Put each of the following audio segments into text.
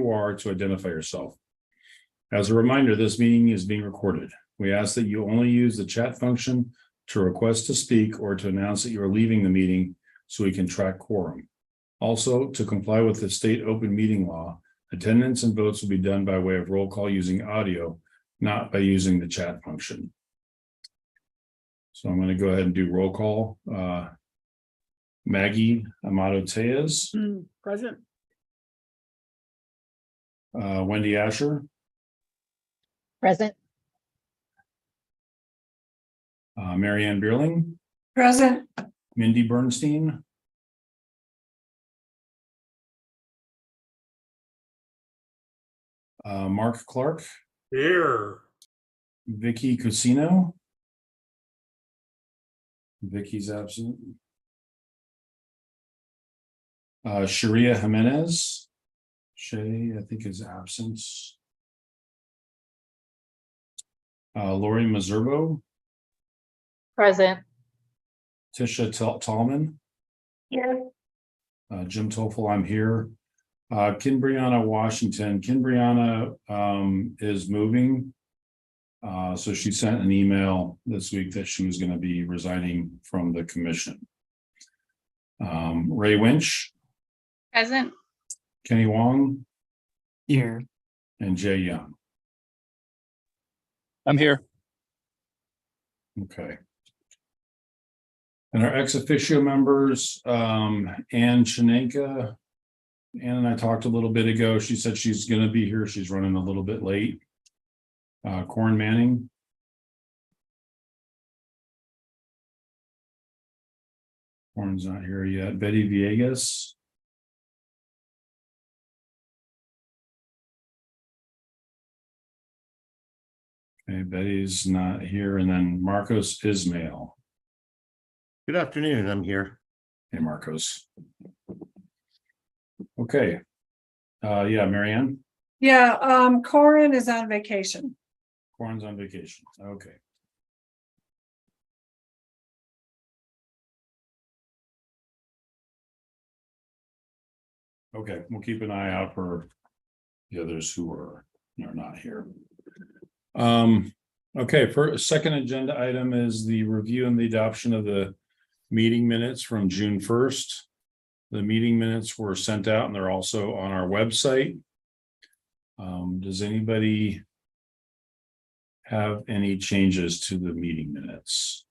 you are to identify yourself. As a reminder, this meeting is being recorded. We ask that you only use the chat function to request to speak or to announce that you are leaving the meeting so we can track quorum. Also, to comply with the state open meeting law, attendance and votes will be done by way of roll call using audio, not by using the chat function. So I'm going to go ahead and do roll call. Maggie Amato Tejas. Present. Wendy Asher. Present. Marianne Bierling. Present. Mindy Bernstein. Mark Clark. Here. Vicky Cusino. Vicky's absent. Sharia Jimenez. Shay, I think, is absent. Lori Mazurbo. Present. Tisha Tallman. Yes. Jim Toffel, I'm here. Kinbrianna Washington. Kinbrianna is moving. So she sent an email this week that she was going to be resigning from the commission. Ray Winch. Present. Kenny Wong. Here. And Jay Young. I'm here. Okay. And our ex officio members, Ann Shenenka. Ann and I talked a little bit ago. She said she's going to be here. She's running a little bit late. Corin Manning. Corin's not here yet. Betty Villegas. Okay, Betty's not here. And then Marcos Ismail. Good afternoon. I'm here. Hey, Marcos. Okay. Yeah, Marianne. Yeah, Corin is on vacation. Corin's on vacation. Okay. Okay, we'll keep an eye out for the others who are not here. Okay, for a second agenda item is the review and the adoption of the meeting minutes from June 1st. The meeting minutes were sent out and they're also on our website. Does anybody have any changes to the meeting minutes?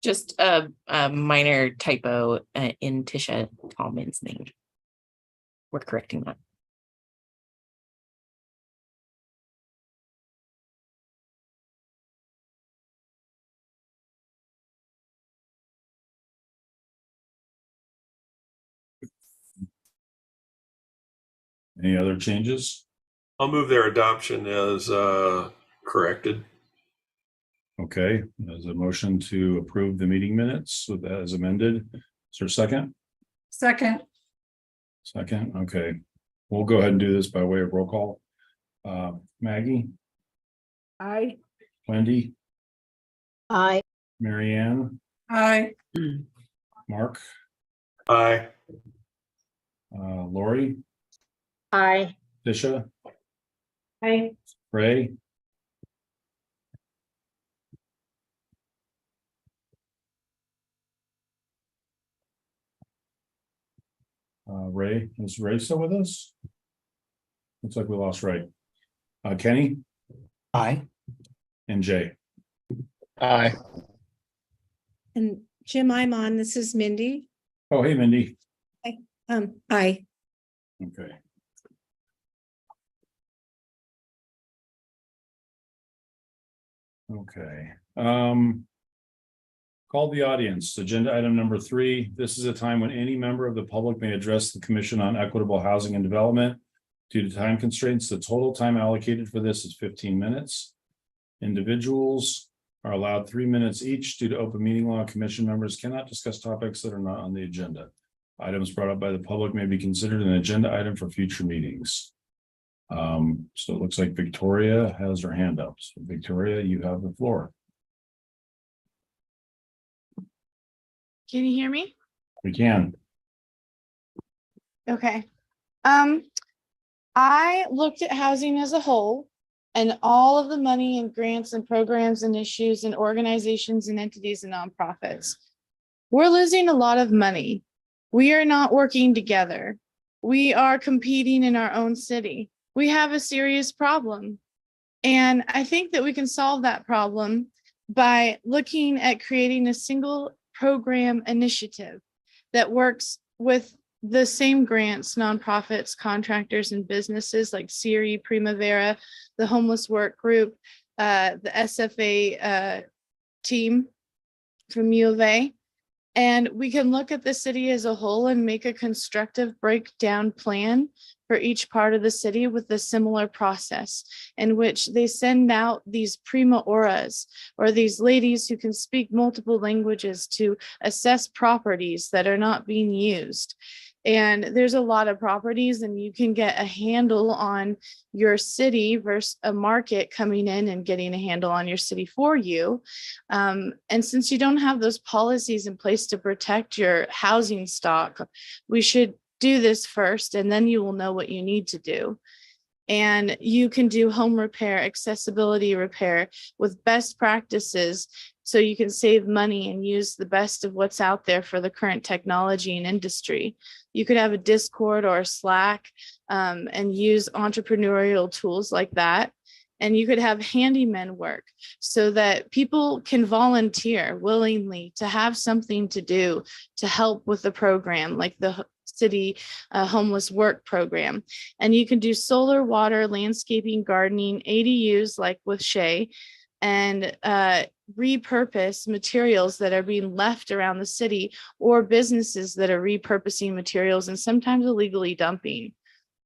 Just a minor typo in Tisha Tallman's name. We're correcting that. Any other changes? I'll move their adoption as corrected. Okay, there's a motion to approve the meeting minutes with that as amended. Is there a second? Second. Second, okay. We'll go ahead and do this by way of roll call. Maggie, Aye. Wendy, Aye. Marianne, Aye. Mark, Aye. Lori, Aye. Tisha, Aye. Ray. Ray, is Ray still with us? Looks like we lost Ray. Kenny Aye. and Jay. Aye. And Jim, I'm on. This is Mindy. Oh, hey, Mindy. Aye. Okay. Okay. Call the audience. Agenda item number 3. This is a time when any member of the public may address the Commission on Equitable Housing and Development. Due to time constraints, the total time allocated for this is 15 minutes. Individuals are allowed 3 minutes each. Due to open meeting law, commission members cannot discuss topics that are not on the agenda. Items brought up by the public may be considered an agenda item for future meetings. So it looks like Victoria has her hand up. So Victoria, you have the floor. Can you hear me? We can. Okay. I looked at housing as a whole and all of the money and grants and programs and issues and organizations and entities and nonprofits. We're losing a lot of money. We are not working together. We are competing in our own city. We have a serious problem. And I think that we can solve that problem by looking at creating a single program initiative that works with the same grants, nonprofits, contractors, and businesses like Siri, Primavera, the Homeless Work Group, the SFA team from U of A. And we can look at the city as a whole and make a constructive breakdown plan for each part of the city with a similar process in which they send out these prima auras or these ladies who can speak multiple languages to assess properties that are not being used. And there's a lot of properties and you can get a handle on your city versus a market coming in and getting a handle on your city for you. And since you don't have those policies in place to protect your housing stock, we should do this first and then you will know what you need to do. And you can do home repair, accessibility repair with best practices so you can save money and use the best of what's out there for the current technology and industry. You could have a Discord or a Slack and use entrepreneurial tools like that. And you could have handyman work so that people can volunteer willingly to have something to do to help with the program, like the city homeless work program. And you can do solar, water, landscaping, gardening, ADUs like with Shay, and repurpose materials that are being left around the city or businesses that are repurposing materials and sometimes illegally dumping.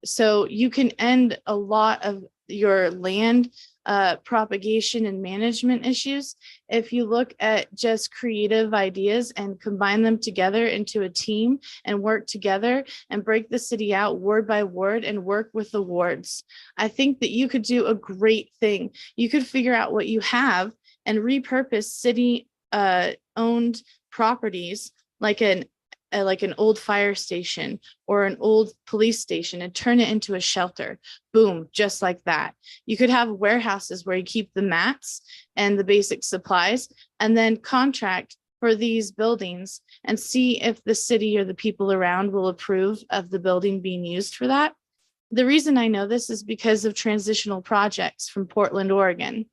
So you can end a lot of your land propagation and management issues if you look at just creative ideas and combine them together into a team and work together and break the city out ward by ward and work with the wards. I think that you could do a great thing. You could figure out what you have and repurpose city owned properties like an old fire station or an old police station and turn it into a shelter. Boom, just like that. You could have warehouses where you keep the mats and the basic supplies and then contract for these buildings and see if the city or the people around will approve of the building being used for that. The reason I know this is because of transitional projects from Portland, Oregon.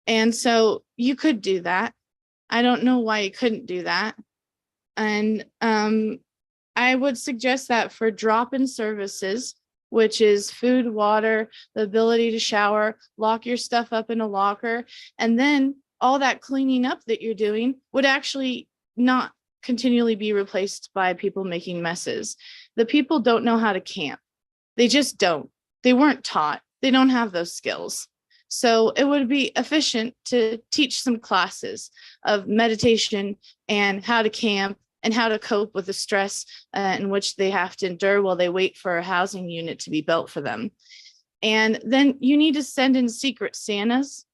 And so you could do that. I don't know why you couldn't do that. And I would suggest that for drop-in services, which is food, water, the ability to shower, lock your stuff up in a locker, and then all that cleaning up that you're doing would actually not continually be replaced by people making messes. The people don't know how to camp. They just don't. They weren't taught. They don't have those skills. So it would be efficient to teach some classes of meditation and how to camp and how to cope with the stress in which they have to endure while they wait for a housing unit to be built for them. And then you need to send in secret Santas,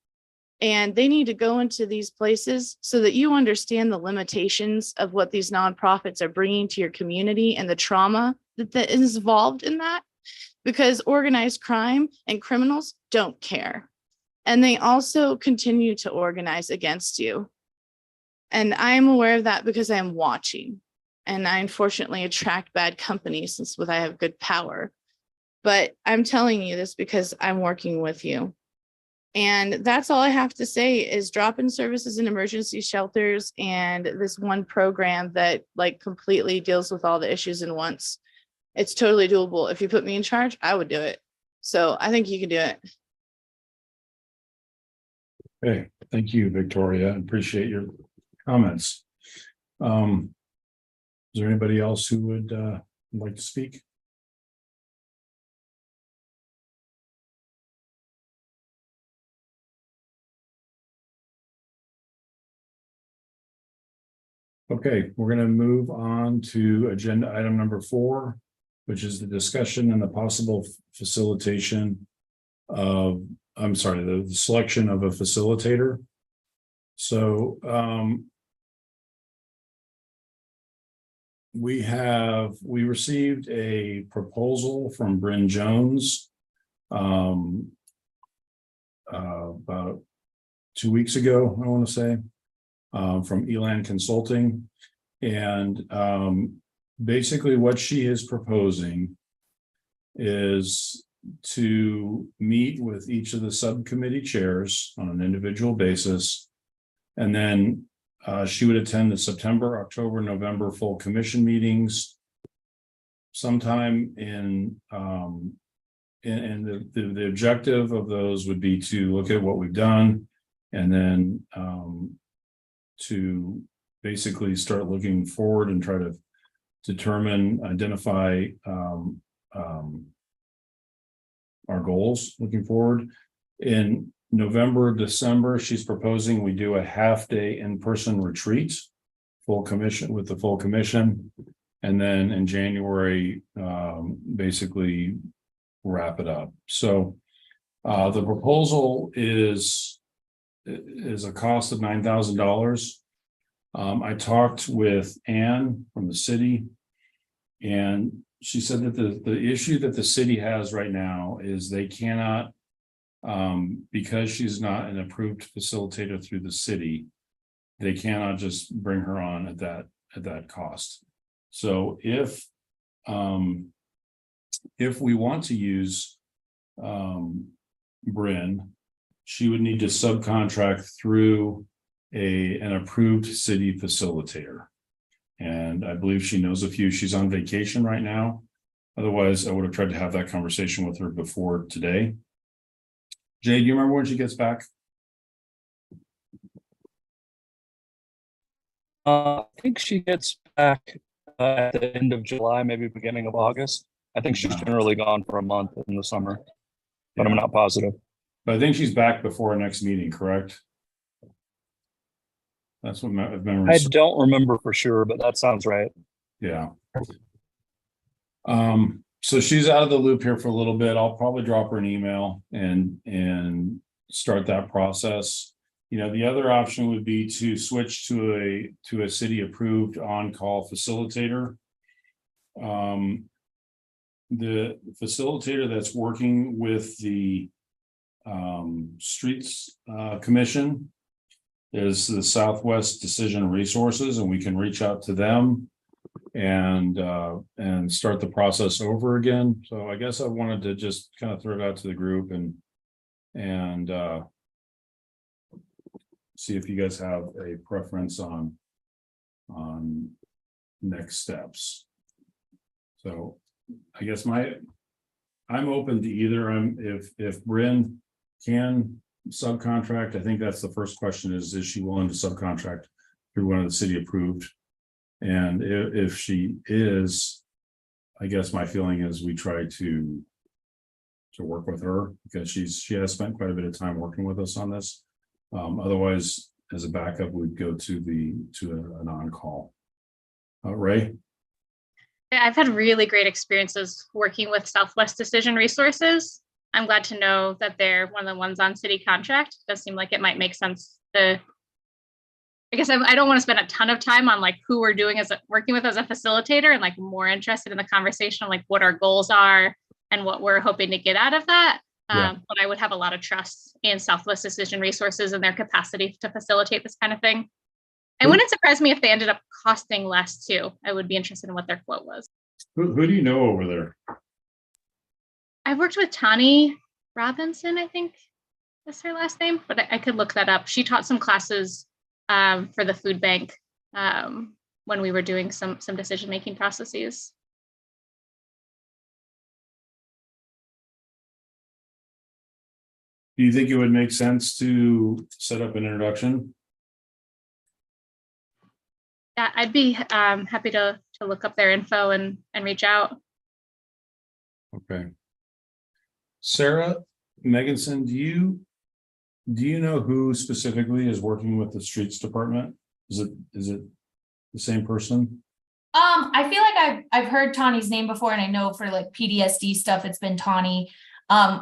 and they need to go into these places so that you understand the limitations of what these nonprofits are bringing to your community and the trauma that is involved in that, because organized crime and criminals don't care. And they also continue to organize against you. And I am aware of that because I am watching. And I unfortunately attract bad company since I have good power. But I'm telling you this because I'm working with you. And that's all I have to say is drop-in services in emergency shelters and this one program that like completely deals with all the issues in once. It's totally doable. If you put me in charge, I would do it. So I think you can do it. Okay, thank you, Victoria. I appreciate your comments. Is there anybody else who would like to speak? Okay, we're going to move on to agenda item number 4, which is the discussion and the possible facilitation of, the selection of a facilitator. So we received a proposal from Bryn Jones. About 2 weeks ago, I want to say, from Elan Consulting. And basically what she is proposing is to meet with each of the subcommittee chairs on an individual basis. And then she would attend the September, October, November full commission meetings sometime in the objective of those would be to look at what we've done and then to basically start looking forward and try to identify our goals looking forward. In November, December, she's proposing we do a half-day in-person retreat, full commission, and then in January, basically wrap it up. So the proposal is a cost of $9,000. I talked with Ann from the city, and she said that the issue that the city has right now is they cannot, because she's not an approved facilitator through the city, they cannot just bring her on at that cost. So if we want to use Bryn, she would need to subcontract through an approved city facilitator. And I believe she knows a few. She's on vacation right now. Otherwise, I would have tried to have that conversation with her before today. Jay, do you remember when she gets back? I think she gets back at the end of July, maybe beginning of August. I think she's generally gone for a month in the summer, but I'm not positive. But I think she's back before our next meeting, correct? That's what my memory. I don't remember for sure, but that sounds right. Yeah. So she's out of the loop here for a little bit. I'll probably drop her an email and start that process. You know, the other option would be to switch to a city approved on-call facilitator. The facilitator that's working with the Streets Commission is the Southwest Decision Resources, and we can reach out to them and start the process over again. So I guess I wanted to just kind of throw it out to the group and see if you guys have a preference on next steps. So I guess I'm open to either. If Bryn can subcontract, I think that's the first question is she willing to subcontract through one of the city approved? And if she is, I guess my feeling is we try to work with her because she has spent quite a bit of time working with us on this. Otherwise, as a backup, we'd go to an on-call. Ray? I've had really great experiences working with Southwest Decision Resources. I'm glad to know that they're one of the ones on city contract. It does seem like it might make sense to, I guess I don't want to spend a ton of time on like who we're working with as a facilitator and like more interested in the conversation, like what our goals are and what we're hoping to get out of that. Yeah. But I would have a lot of trust in Southwest Decision Resources and their capacity to facilitate this kind of thing. It wouldn't surprise me if they ended up costing less too. I would be interested in what their quote was. Who do you know over there? I've worked with Tani Robinson, I think that's her last name, but I could look that up. She taught some classes for the food bank when we were doing some decision-making processes. Do you think it would make sense to set up an introduction? Yeah, I'd be happy to look up their info and reach out. Okay. Sarah Meganson, do you know who specifically is working with the streets department? Is it the same person? I feel like I've heard Tawny's name before, and I know for like PDSD stuff, it's been Tawny.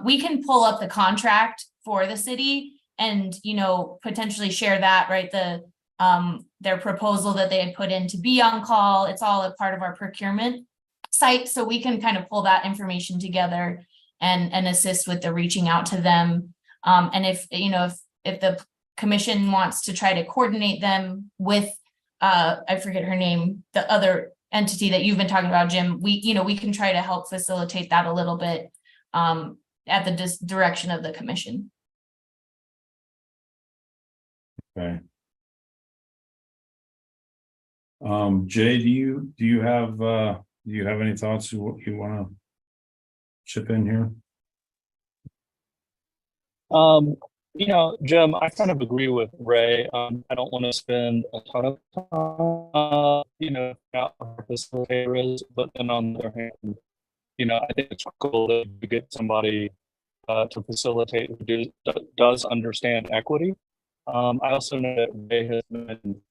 We can pull up the contract for the city and, potentially share that, right? The their proposal that they had put in to be on call. It's all a part of our procurement site, so we can kind of pull that information together and assist with the reaching out to them. And if, if the commission wants to try to coordinate them with, I forget her name, the other entity that you've been talking about, Jim, we can try to help facilitate that a little bit at the direction of the commission. Okay. Jay, do you have any thoughts you want to chip in here? Jim, I kind of agree with Ray. I don't want to spend a ton of time, out our facilitator is, but then on the other hand, I think it's cool that you get somebody to facilitate who does understand equity. I also know that Ray has been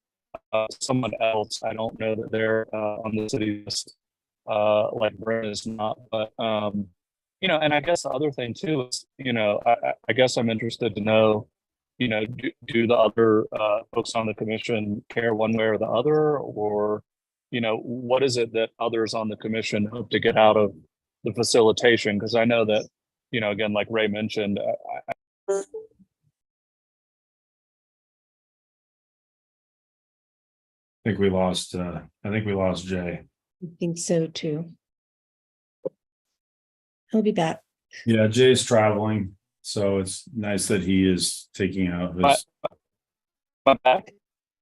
someone else. I don't know that they're on the city list like Brent is not, but and I guess the other thing too is, I guess I'm interested to know, do the other folks on the commission care one way or the other, or, what is it that others on the commission hope to get out of the facilitation? Because I know that, again, like Ray mentioned, I think we lost Jay. I think so too. He'll be back. Yeah, Jay's traveling, so it's nice that he is taking out his. I'm back.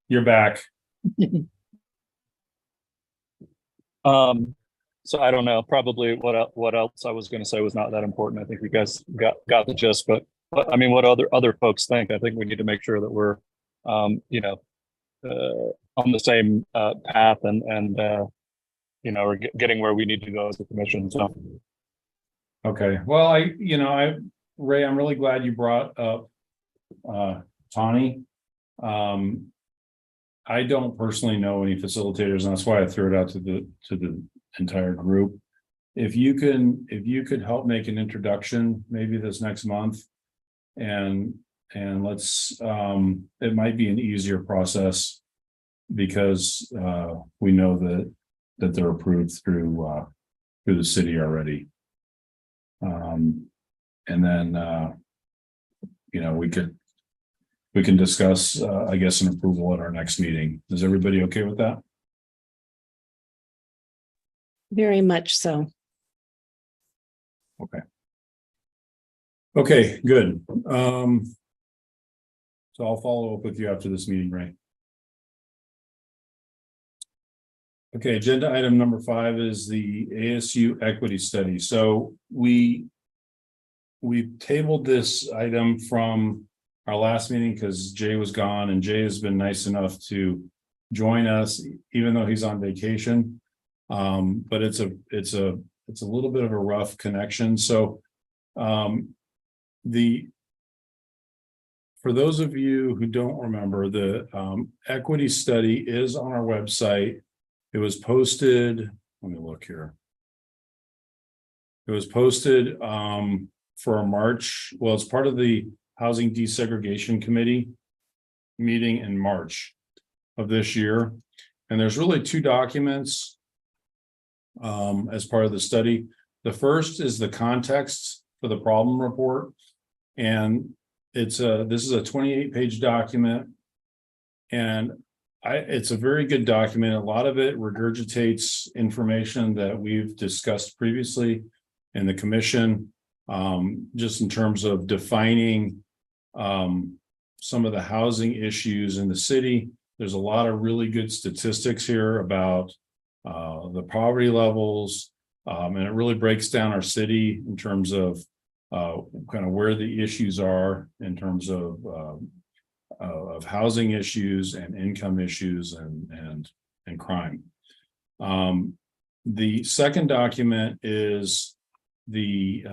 You're back. So I don't know. Probably what else I was going to say was not that important. I think you guys got the gist. But I mean, what other folks think? I think we need to make sure that we're, on the same path and we're getting where we need to go as a commission. So. Okay, well, Ray, I'm really glad you brought up Tawny. I don't personally know any facilitators, and that's why I threw it out to the entire group. If you could help make an introduction, maybe this next month, and let's it might be an easier process because we know that they're approved through the city already. And then we can discuss I guess an approval at our next meeting. Is everybody okay with that? Very much so. Okay, good. So I'll follow up with you after this meeting, Ray. Okay, agenda item number 5 is the ASU equity study. So we tabled this item from our last meeting because Jay was gone, and Jay has been nice enough to join us, even though he's on vacation. But it's a little bit of a rough connection. So for those of you who don't remember, the equity study is on our website. It was posted, let me look here. It was posted for a March, well, it's part of the Housing Desegregation Committee meeting in March of this year. And there's really 2 documents as part of the study. The first is the context for the problem report. And this is a 28-page document. And it's a very good document. A lot of it regurgitates information that we've discussed previously in the commission, just in terms of defining some of the housing issues in the city. There's a lot of really good statistics here about the poverty levels, and it really breaks down our city in terms of kind of where the issues are in terms of housing issues and income issues and crime. The second document is the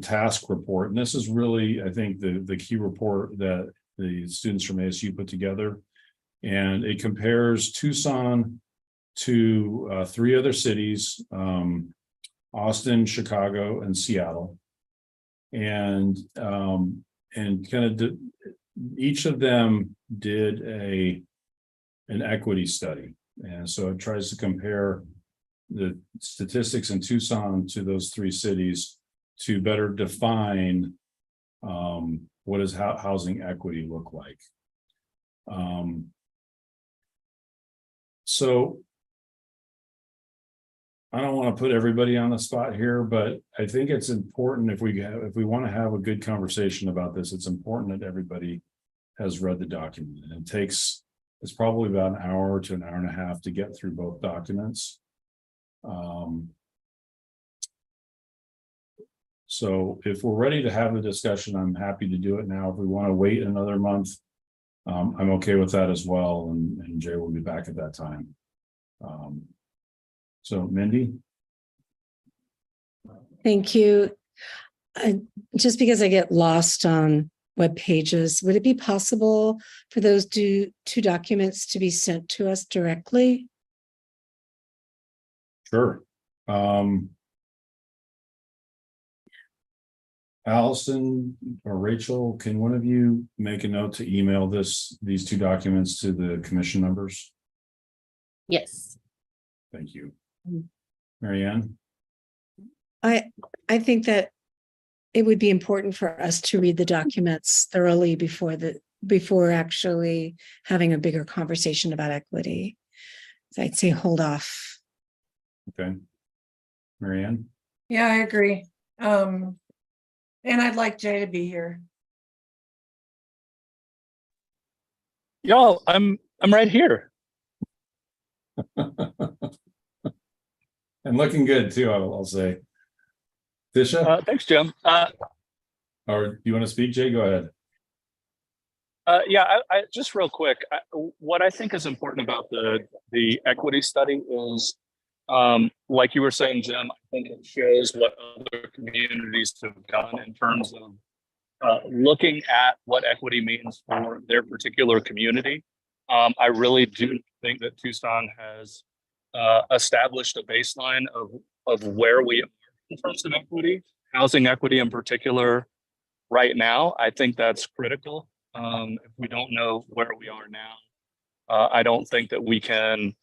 task report, and this is really, I think, the key report that the students from ASU put together, and it compares Tucson to 3 other cities, Austin, Chicago, and Seattle, and kind of each of them did an equity study. And so it tries to compare the statistics in Tucson to those three cities to better define what does housing equity look like. So I don't want to put everybody on the spot here, but I think it's important if we want to have a good conversation about this, it's important that everybody has read the document. And it's probably about an hour to an hour and a half to get through both documents. So if we're ready to have a discussion, I'm happy to do it now. If we want to wait another month, I'm okay with that as well. And Jay will be back at that time. So Mindy? Thank you. Just because I get lost on web pages, would it be possible for those two documents to be sent to us directly? Sure. Allison or Rachel, can one of you make a note to email these two documents to the commission members? Yes. Thank you. Marianne? I think that it would be important for us to read the documents thoroughly before actually having a bigger conversation about equity. So I'd say hold off. Okay. Marianne? Yeah, I agree. And I'd like Jay to be here. Y'all, I'm right here. And looking good too, I'll say. Tisha? Thanks, Jim. Or do you want to speak, Jay? Go ahead. Yeah, I just real quick. What I think is important about the equity study is, like you were saying, Jim, I think it shows what other communities have done in terms of looking at what equity means for their particular community. I really do think that Tucson has established a baseline of where we are in terms of equity, housing equity in particular. Right now, I think that's critical. If we don't know where we are now, I don't think that we can.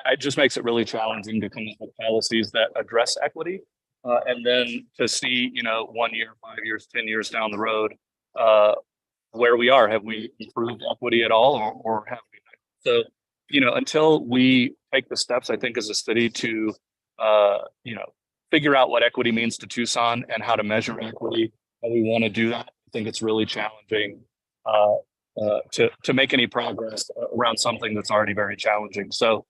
It just makes it really challenging to come up with policies that address equity, and then to see, 1 year, 5 years, 10 years down the road, where we are. Have we improved equity at all, or have we not? So, until we take the steps, I think, as a city to, figure out what equity means to Tucson and how to measure equity, and we want to do that, I think it's really challenging to make any progress around something that's already very challenging. So,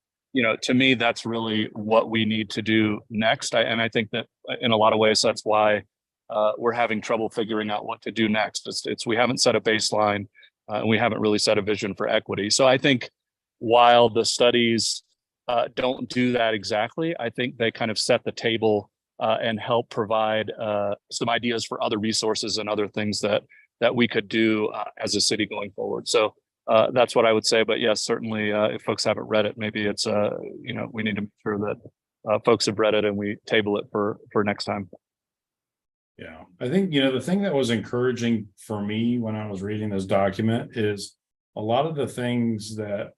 to me, that's really what we need to do next. And I think that in a lot of ways, that's why we're having trouble figuring out what to do next. It's we haven't set a baseline, and we haven't really set a vision for equity. So I think while the studies don't do that exactly, I think they kind of set the table and help provide some ideas for other resources and other things that we could do as a city going forward. So that's what I would say. But yes, certainly, if folks haven't read it, maybe it's we need to make sure that folks have read it and we table it for next time. Yeah, I think, the thing that was encouraging for me when I was reading this document is a lot of the things that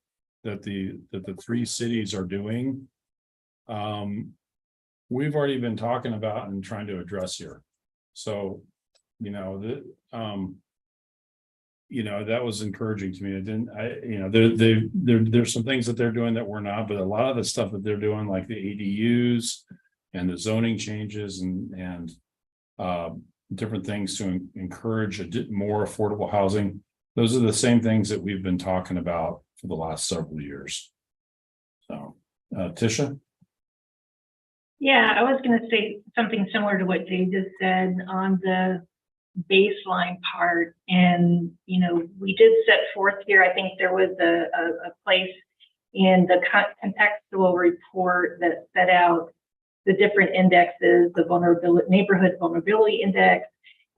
the three cities are doing. We've already been talking about and trying to address here. So, that was encouraging to me. It didn't, there's some things that they're doing that we're not, but a lot of the stuff that they're doing, like the ADUs and the zoning changes and different things to encourage more affordable housing. Those are the same things that we've been talking about for the last several years. So, Tisha? Yeah, I was going to say something similar to what Jay just said on the baseline part. And, we did set forth here, I think there was a place in the contextual report that set out the different indexes, the neighborhood vulnerability index,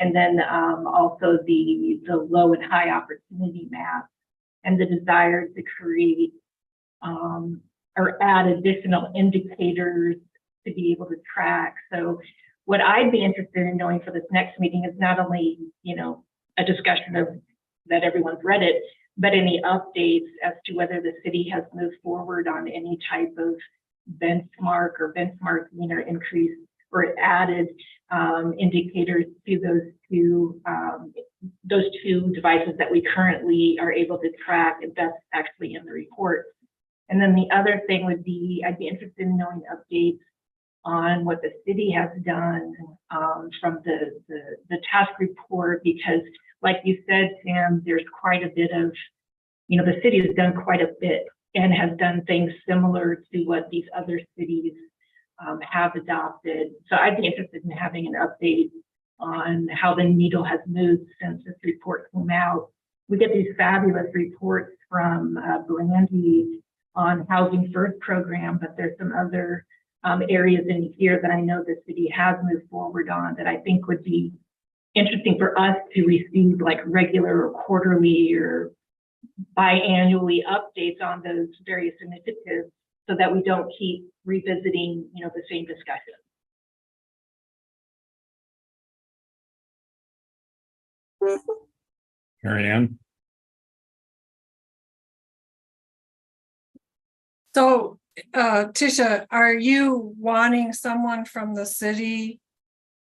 and then also the low and high opportunity map, and the desire to create or add additional indicators to be able to track. So what I'd be interested in knowing for this next meeting is not only, a discussion of that everyone's read it, but any updates as to whether the city has moved forward on any type of benchmark or benchmarking or increase or added indicators to those two devices that we currently are able to track, and that's actually in the report. And then the other thing would be, I'd be interested in knowing updates on what the city has done from the task report, because like you said, Sam, there's quite a bit of, the city has done quite a bit and has done things similar to what these other cities have adopted. So I'd be interested in having an update on how the needle has moved since this report came out. We get these fabulous reports from Brandy on Housing First program, but there's some other areas in here that I know the city has moved forward on that I think would be interesting for us to receive, like regular or quarterly or biannually updates on those various initiatives, so that we don't keep revisiting, the same discussion. Mary Ann? So, Tisha, are you wanting someone from the city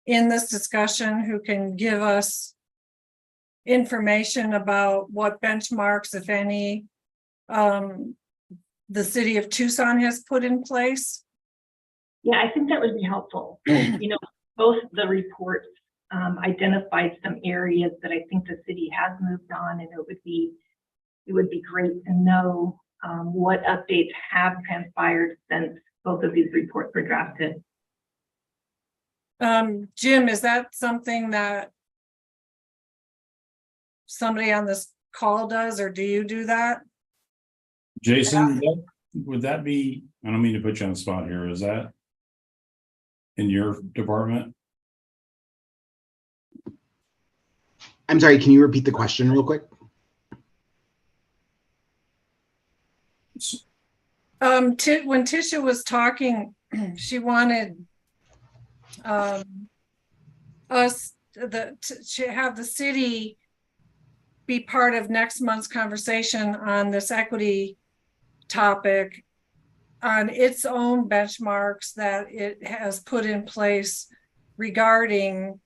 in this discussion who can give us information about what benchmarks, if any, the city of Tucson has put in place? Yeah, I think that would be helpful. Both the reports identified some areas that I think the city has moved on, and it would be great to know what updates have transpired since both of these reports were drafted. Jim, is that something that somebody on this call does, or do you do that? Jason, would that be, I don't mean to put you on the spot here, is that in your department? I'm sorry, can you repeat the question real quick? When Tisha was talking, she wanted us to have the city be part of next month's conversation on this equity topic, on its own benchmarks that it has put in place regarding,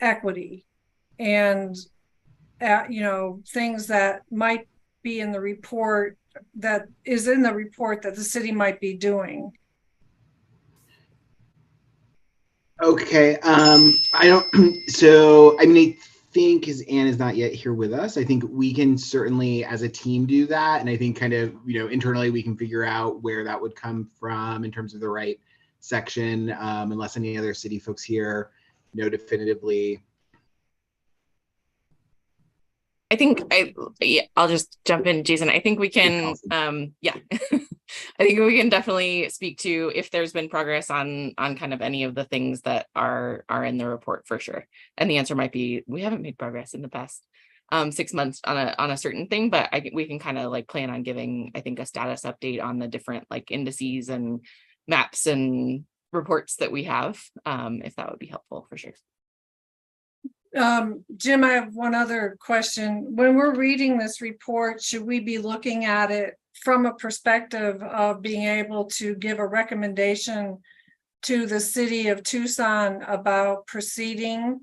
equity and, things that might be in the report, that is in the report that the city might be doing. Okay, I think, because Anne is not yet here with us, I think we can certainly as a team do that. And I think kind of, internally we can figure out where that would come from in terms of the right section, unless any other city folks here know definitively. I think I'll just jump in, Jason. I think we can, I think we can definitely speak to if there's been progress on kind of any of the things that are in the report for sure. And the answer might be, we haven't made progress in the past 6 months on a certain thing, but we can kind of like plan on giving, I think, a status update on the different like indices and maps and reports that we have, if that would be helpful for sure. Jim, I have one other question. When we're reading this report, should we be looking at it from a perspective of being able to give a recommendation to the city of Tucson about proceeding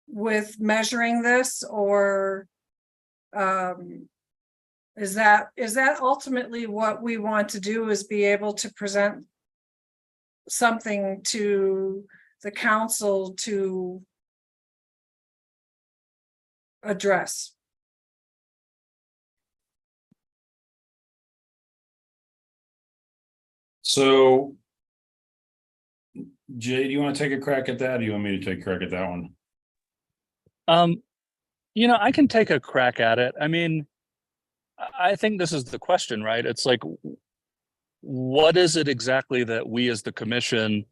with measuring this, or is that ultimately what we want to do, is be able to present something to the council to address? So, Jay, do you want to take a crack at that? Or do you want me to take a crack at that one? I can take a crack at it. I mean, I think this is the question, right? It's like, what is it exactly that we as the commission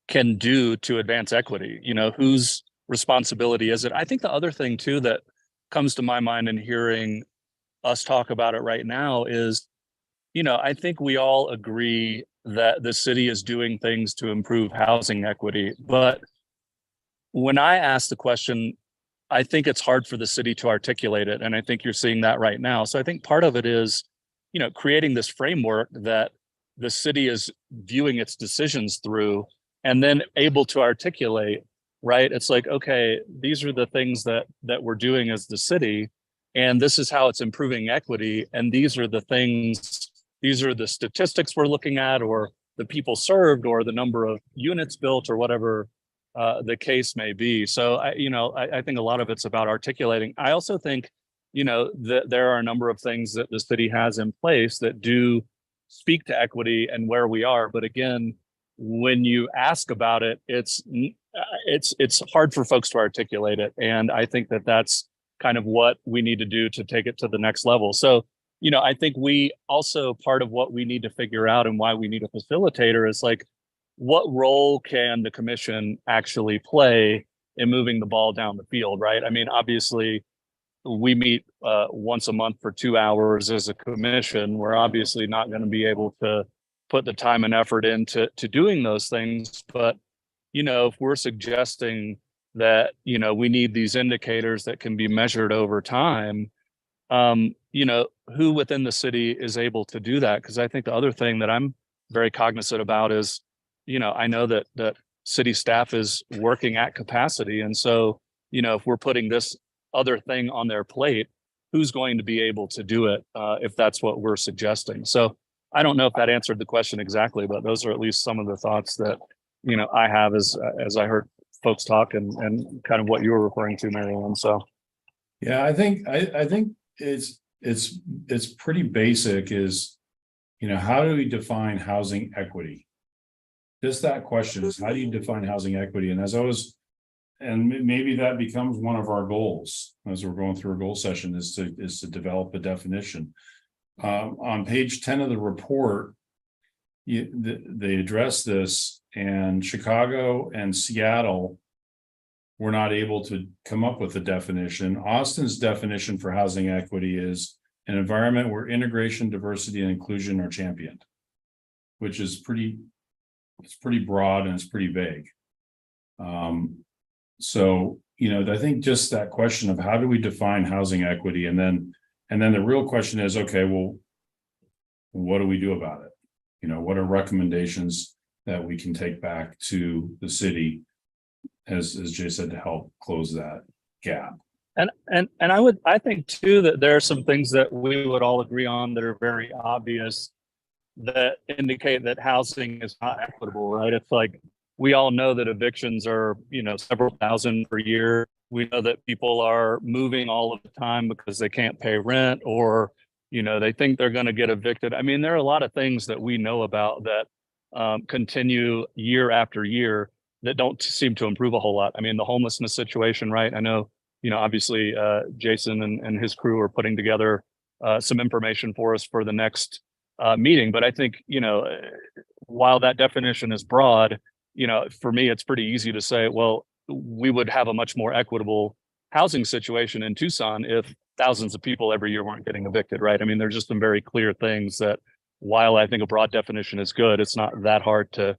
can do to advance equity? Whose responsibility is it? I think the other thing too that comes to my mind in hearing us talk about it right now is, I think we all agree that the city is doing things to improve housing equity. But when I ask the question, I think it's hard for the city to articulate it. And I think you're seeing that right now. So I think part of it is, creating this framework that the city is viewing its decisions through and then able to articulate, right? It's like, okay, these are the things that we're doing as the city, and this is how it's improving equity. And these are the things, these are the statistics we're looking at, or the people served, or the number of units built, or whatever the case may be. So I think a lot of it's about articulating. I also think, that there are a number of things that the city has in place that do speak to equity and where we are. But again, when you ask about it, it's hard for folks to articulate it. And I think that that's kind of what we need to do to take it to the next level. So, I think we also, part of what we need to figure out and why we need a facilitator is like, what role can the commission actually play in moving the ball down the field, right? I mean, obviously, we meet once a month for 2 hours as a commission. We're obviously not going to be able to put the time and effort into doing those things. But, if we're suggesting that, we need these indicators that can be measured over time, who within the city is able to do that? Because I think the other thing that I'm very cognizant about is, I know that city staff is working at capacity. And so, if we're putting this other thing on their plate, who's going to be able to do it if that's what we're suggesting? So I don't know if that answered the question exactly, but those are at least some of the thoughts that, I have as I heard folks talk and kind of what you were referring to, Mary Ann. So. Yeah, I think it's pretty basic is, how do we define housing equity? Just that question is, how do you define housing equity? And maybe that becomes one of our goals as we're going through a goal session is to develop a definition. On page 10 of the report, they address this, and Chicago and Seattle were not able to come up with a definition. Austin's definition for housing equity is an environment where integration, diversity, and inclusion are championed, which is pretty broad and it's pretty vague. So, I think just that question of how do we define housing equity, and then the real question is, okay, well, what do we do about it? What are recommendations that we can take back to the city, as Jay said, to help close that gap? And I think too that there are some things that we would all agree on that are very obvious that indicate that housing is not equitable, right? It's like, we all know that evictions are, several thousand per year. We know that people are moving all of the time because they can't pay rent, or, they think they're going to get evicted. I mean, there are a lot of things that we know about that continue year after year that don't seem to improve a whole lot. I mean, the homelessness situation, right? I know, obviously Jason and his crew are putting together some information for us for the next meeting. But I think, while that definition is broad, for me, it's pretty easy to say, well, we would have a much more equitable housing situation in Tucson if thousands of people every year weren't getting evicted, right? I mean, there's just some very clear things that, while I think a broad definition is good, it's not that hard to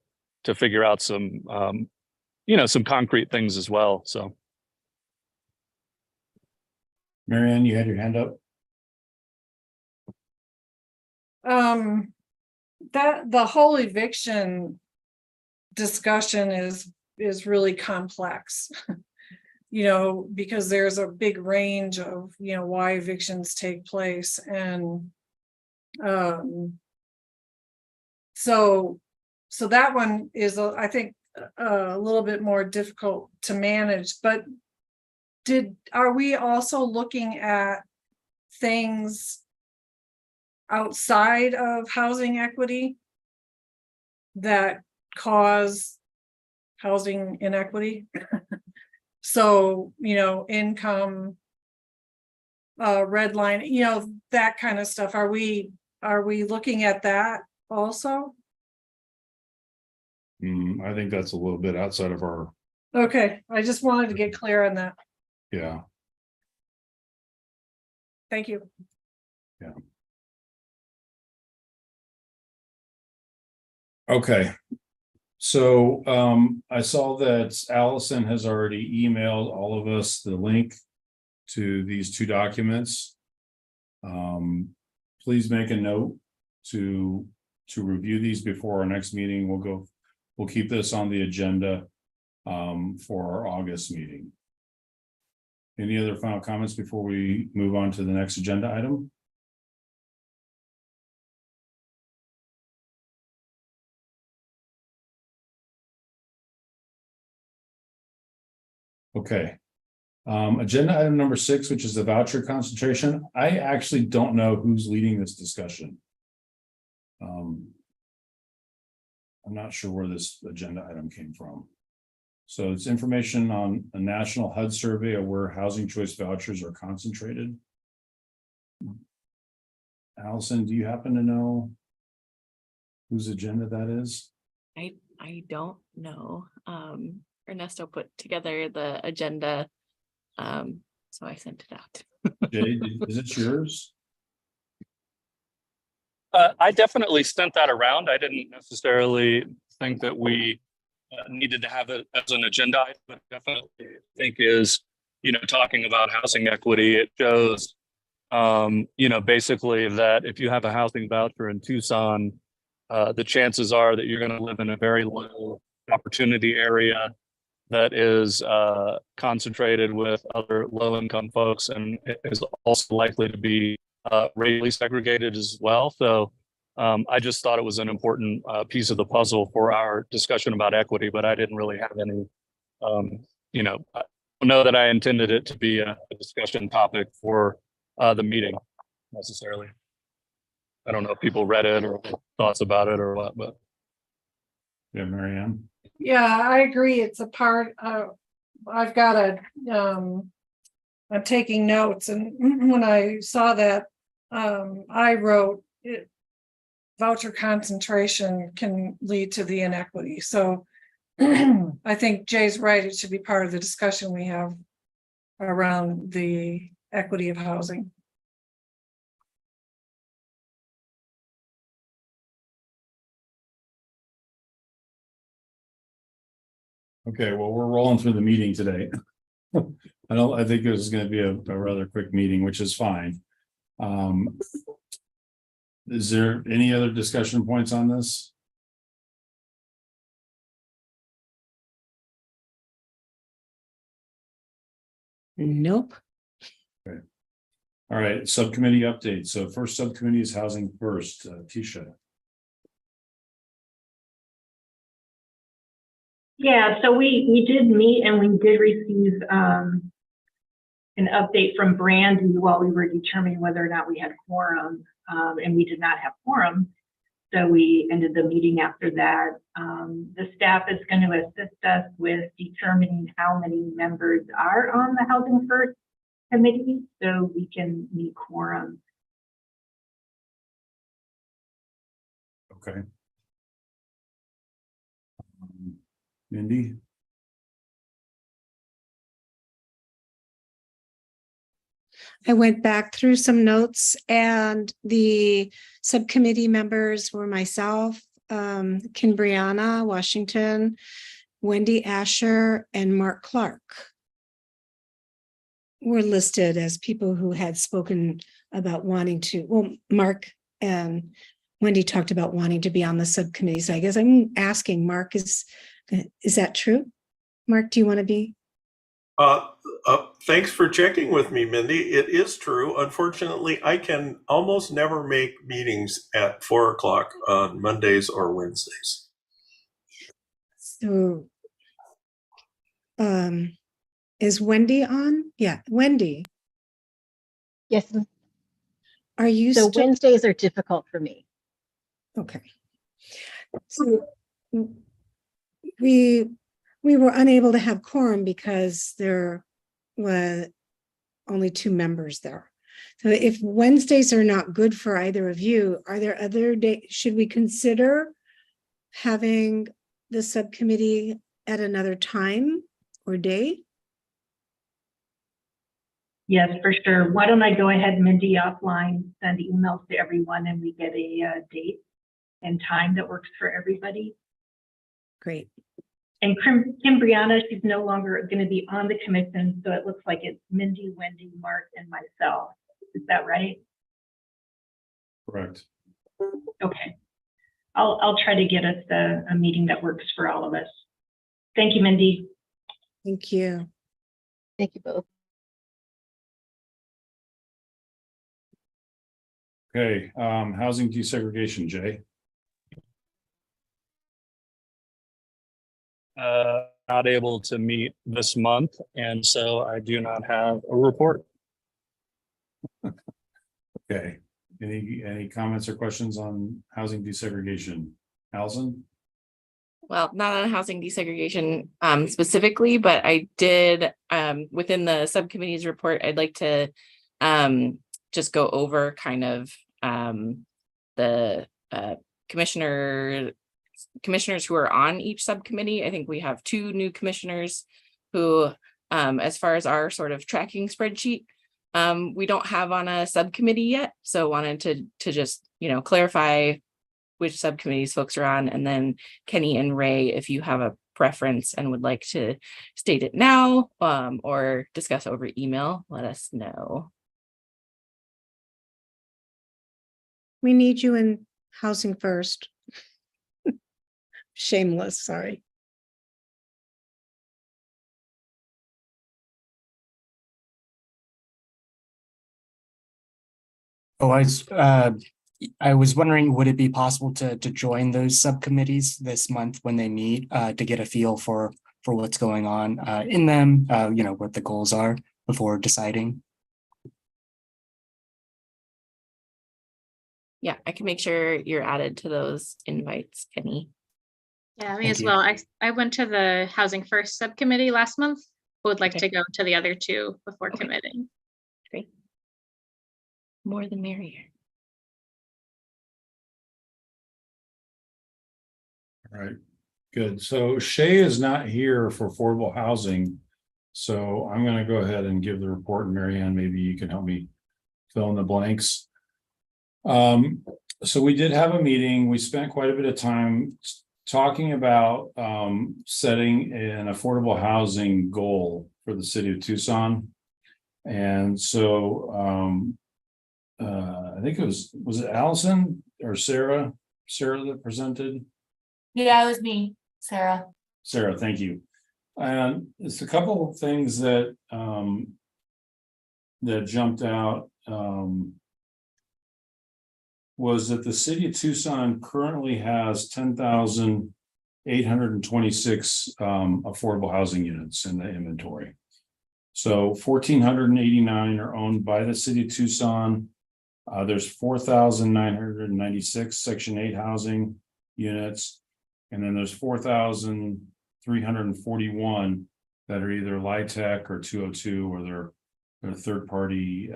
figure out some, some concrete things as well. So. Mary Ann, you had your hand up. That the whole eviction discussion is really complex. Because there's a big range of, why evictions take place. And so that one is, I think, a little bit more difficult to manage. But are we also looking at things outside of housing equity that cause housing inequity? So, income, red line, that kind of stuff. Are we looking at that also? I think that's a little bit outside of our. Okay, I just wanted to get clear on that. Yeah. Thank you. Yeah. Okay. So I saw that Allison has already emailed all of us the link to these two documents. Please make a note to review these before our next meeting. We'll keep this on the agenda for our August meeting. Any other final comments before we move on to the next agenda item? Okay. Agenda item number 6, which is the voucher concentration. I actually don't know who's leading this discussion. I'm not sure where this agenda item came from. So it's information on a national HUD survey of where housing choice vouchers are concentrated. Allison, do you happen to know whose agenda that is? I don't know. Ernesto put together the agenda. So I sent it out. Jay, is it yours? I definitely sent that around. I didn't necessarily think that we needed to have it as an agenda item, but definitely think is, talking about housing equity, it shows, basically that if you have a housing voucher in Tucson, the chances are that you're going to live in a very low opportunity area that is concentrated with other low-income folks and is also likely to be racially segregated as well. So I just thought it was an important piece of the puzzle for our discussion about equity, but I didn't really have any, I don't know that I intended it to be a discussion topic for the meeting necessarily. I don't know if people read it or thoughts about it or what, but. Yeah, Marianne. Yeah, I agree. It's a part of, I've got I'm taking notes, and when I saw that, I wrote it, voucher concentration can lead to the inequity. So I think Jay's right. It should be part of the discussion we have around the equity of housing. Okay, well, we're rolling through the meeting today. I think this is going to be a rather quick meeting, which is fine. Is there any other discussion points on this? Nope. Okay. All right, subcommittee update. So first subcommittee is housing first. Tisha. Yeah, so we did meet and we did receive an update from Brandy while we were determining whether or not we had quorum, and we did not have quorum. So we ended the meeting after that. The staff is going to assist us with determining how many members are on the Housing First committee so we can meet quorum. Okay. Mindy. I went back through some notes, and the subcommittee members were myself, Ken Brianna, Washington, Wendy Asher, and Mark Clark were listed as people who had spoken about wanting to, well, Mark and Wendy talked about wanting to be on the subcommittee. So I guess I'm asking Mark, is that true? Mark, do you want to be? Thanks for checking with me, Mindy. It is true. Unfortunately, I can almost never make meetings at 4 o'clock on Mondays or Wednesdays. So, is Wendy on? Yeah, Wendy, Yes, are you so still? Wednesdays are difficult for me. Okay. So we were unable to have quorum because there were only 2 members there. So if Wednesdays are not good for either of you, are there other days? Should we consider having the subcommittee at another time or day? Yes, for sure. Why don't I go ahead, Mindy, offline, send emails to everyone and we get a date and time that works for everybody. Great. And Kim Brianna, she's no longer going to be on the commission, so it looks like it's Mindy, Wendy, Mark, and myself. Is that right? Correct. Okay. I'll try to get us a meeting that works for all of us. Thank you, Mindy. Thank you. Thank you both. Okay, housing desegregation, Jay. Not able to meet this month, and so I do not have a report. Okay, any comments or questions on housing desegregation? Allison? Well, not on housing desegregation specifically, but I did within the subcommittee's report, I'd like to just go over kind of the commissioners who are on each subcommittee. I think we have 2 new commissioners who, as far as our sort of tracking spreadsheet, we don't have on a subcommittee yet. So wanted to just, clarify which subcommittees folks are on. And then Kenny and Ray, if you have a preference and would like to state it now or discuss over email, let us know. We need you in housing first. Shameless, sorry. Oh, I was wondering, would it be possible to join those subcommittees this month when they meet to get a feel for what's going on in them, what the goals are before deciding? Yeah, I can make sure you're added to those invites, Kenny. Yeah, me Thank as you. well. I went to the Housing First subcommittee last month. Would like Okay. to go to the other 2 before Okay. committing. Great. More the merrier. All right, good. So Shay is not here for affordable housing. So I'm going to go ahead and give the report, and Mary Ann, maybe you can help me fill in the blanks. So we did have a meeting. We spent quite a bit of time talking about setting an affordable housing goal for the city of Tucson. And so I think it was it Allison or Sarah that presented? Yeah, it was me, Sarah. Sarah, thank you. And it's a couple of things that that jumped out. Was that the city of Tucson currently has 10,826 affordable housing units in the inventory. So 1,489 are owned by the city of Tucson. There's 4,996 Section 8 housing units, and then there's 4,341 that are either LIHTC or 202, or they're third-party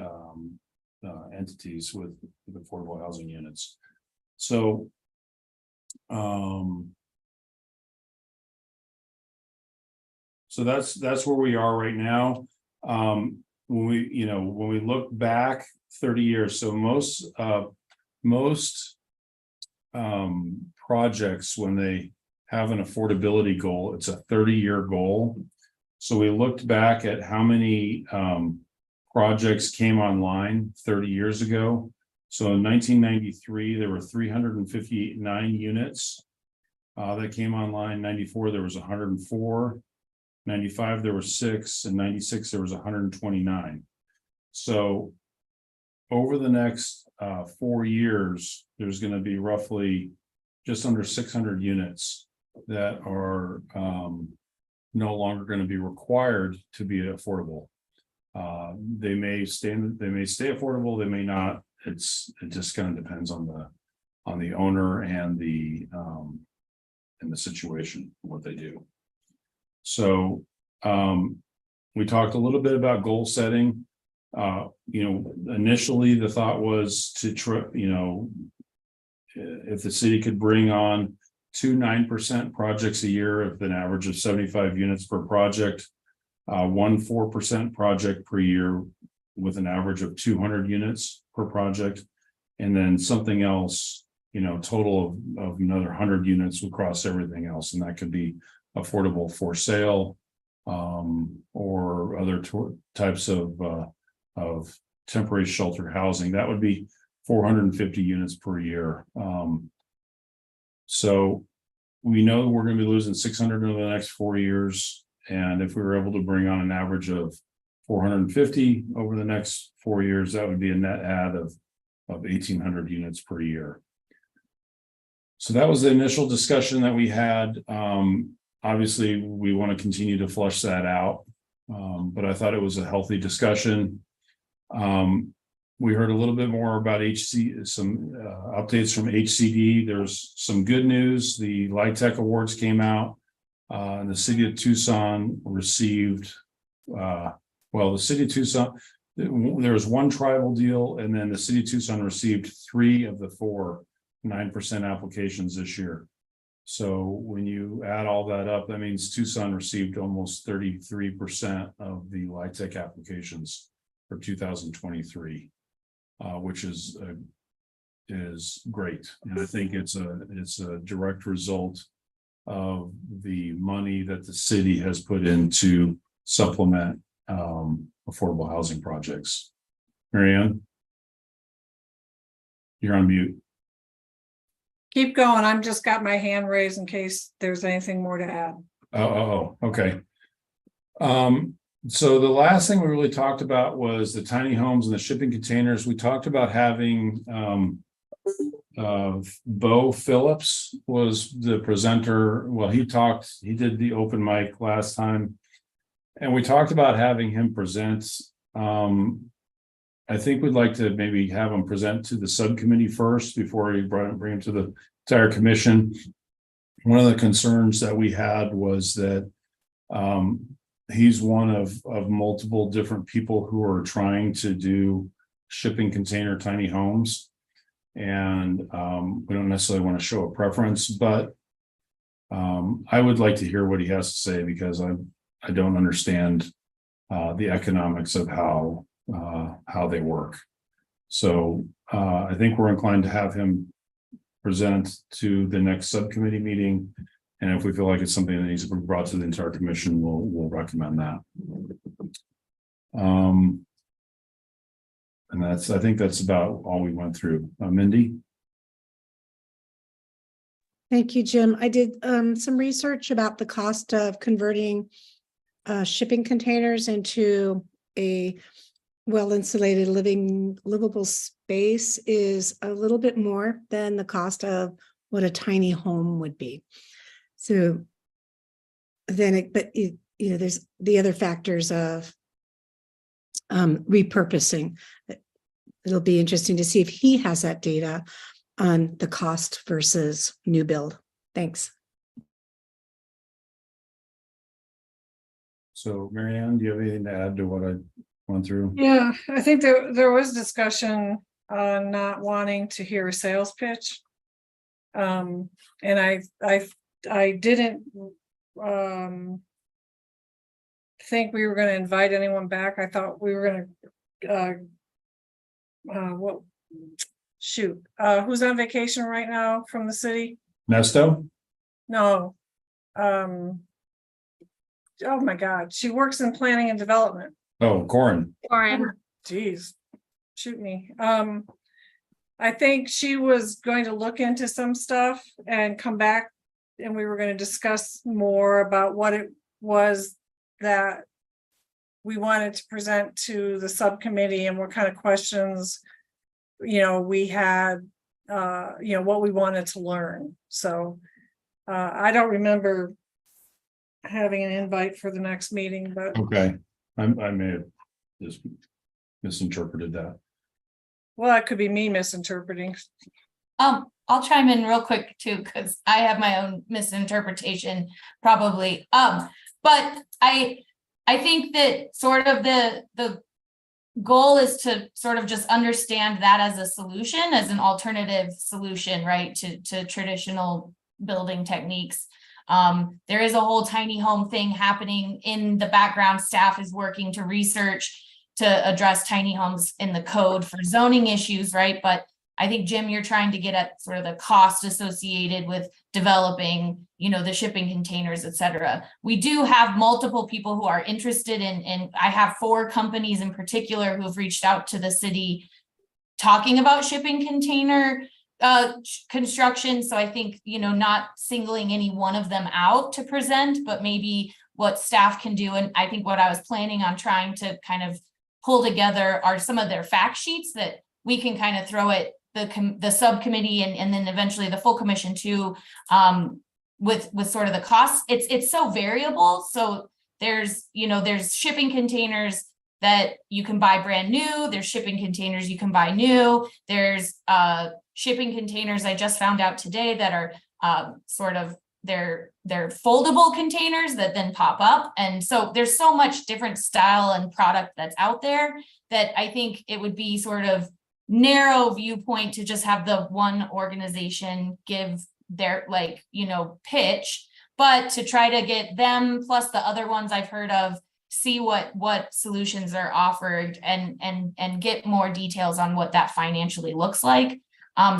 entities with affordable housing units. So so that's where we are right now. When we look back 30 years, so most projects, when they have an affordability goal, it's a 30-year goal. So we looked back at how many projects came online 30 years ago. So in 1993, there were 359 units that came online. 94, there was 104. 95, there were 6, and 96, there was 129. So over the next 4 years, there's going to be roughly just under 600 units that are no longer going to be required to be affordable. They may stay affordable, they may not. It just kind of depends on the owner and the situation, what they do. So we talked a little bit about goal setting. Initially the thought was to try, if the city could bring on 2 9% projects a year, with an average of 75 units per project, 1 4% project per year with an average of 200 units per project, and then something else, total of another 100 units across everything else. And that could be affordable for sale, or other types of temporary shelter housing. That would be 450 units per year. So we know we're going to be losing 600 over the next 4 years. And if we were able to bring on an average of 450 over the next 4 years, that would be a net add of 1,800 units per year. So that was the initial discussion that we had. Obviously, we want to continue to flush that out, but I thought it was a healthy discussion. We heard a little bit more about some updates from HCD. There's some good news. The Light Tech Awards came out, and the city of Tucson received, the city of Tucson, there was one tribal deal, and then the city of Tucson received 3 of the 4 9% applications this year. So when you add all that up, that means Tucson received almost 33% of the Light Tech applications for 2023. Which is great, and I think it's a direct result of the money that the city has put in to supplement affordable housing projects. Marianne, you're on mute. Keep going. I'm just got my hand raised in case there's anything more to add. Okay. So the last thing we really talked about was the tiny homes and the shipping containers. We talked about having Bo Phillips was the presenter. Well, he did the open mic last time, and we talked about having him present. I think we'd like to maybe have him present to the subcommittee first before we bring him to the entire commission. One of the concerns that we had was that he's one of multiple different people who are trying to do shipping container tiny homes. And we don't necessarily want to show a preference, but I would like to hear what he has to say, because I don't understand the economics of how they work. So I think we're inclined to have him present to the next subcommittee meeting. And if we feel like it's something that needs to be brought to the entire commission, we'll recommend that. And I think that's about all we went through. Mindy? Thank you, Jim. I did some research about the cost of converting shipping containers into a well-insulated livable space is a little bit more than the cost of what a tiny home would be. So then, there's the other factors of repurposing. It'll be interesting to see if he has that data on the cost versus new build. Thanks. So Marianne, do you have anything to add to what I went through? Yeah, I think there was discussion on not wanting to hear a sales pitch. And I didn't think we were going to invite anyone back. I thought we were going to who's on vacation right now from the city? Nesto? No. Oh my God, she works in planning and development. Oh, Corin. Geez, shoot me. I think she was going to look into some stuff and come back, and we were going to discuss more about what it was that we wanted to present to the subcommittee and what kind of questions, we had, what we wanted to learn. So I don't remember having an invite for the next meeting, but Okay. I may have just misinterpreted that. well, it could be me misinterpreting. I'll chime in real quick too, because I have my own misinterpretation probably. But I think that sort of the goal is to sort of just understand that as a solution, as an alternative solution, right, to traditional building techniques. There is a whole tiny home thing happening in the background. Staff is working to research to address tiny homes in the code for zoning issues, right? But I think, Jim, you're trying to get at sort of the cost associated with developing, the shipping containers, et cetera. We do have multiple people who are interested in I have 4 companies in particular who have reached out to the city talking about shipping container construction. So I think, not singling any one of them out to present, but maybe what staff can do. And I think what I was planning on trying to kind of pull together are some of their fact sheets that we can kind of throw at the subcommittee and then eventually the full commission too, with sort of the costs. It's so variable. So there's shipping containers that you can buy brand new. There's shipping containers you can buy new. There's shipping containers I just found out today that are sort of they're foldable containers that then pop up. And so there's so much different style and product that's out there that I think it would be sort of narrow viewpoint to just have the one organization give their pitch, but to try to get them plus the other ones I've heard of, see what solutions are offered and get more details on what that financially looks like.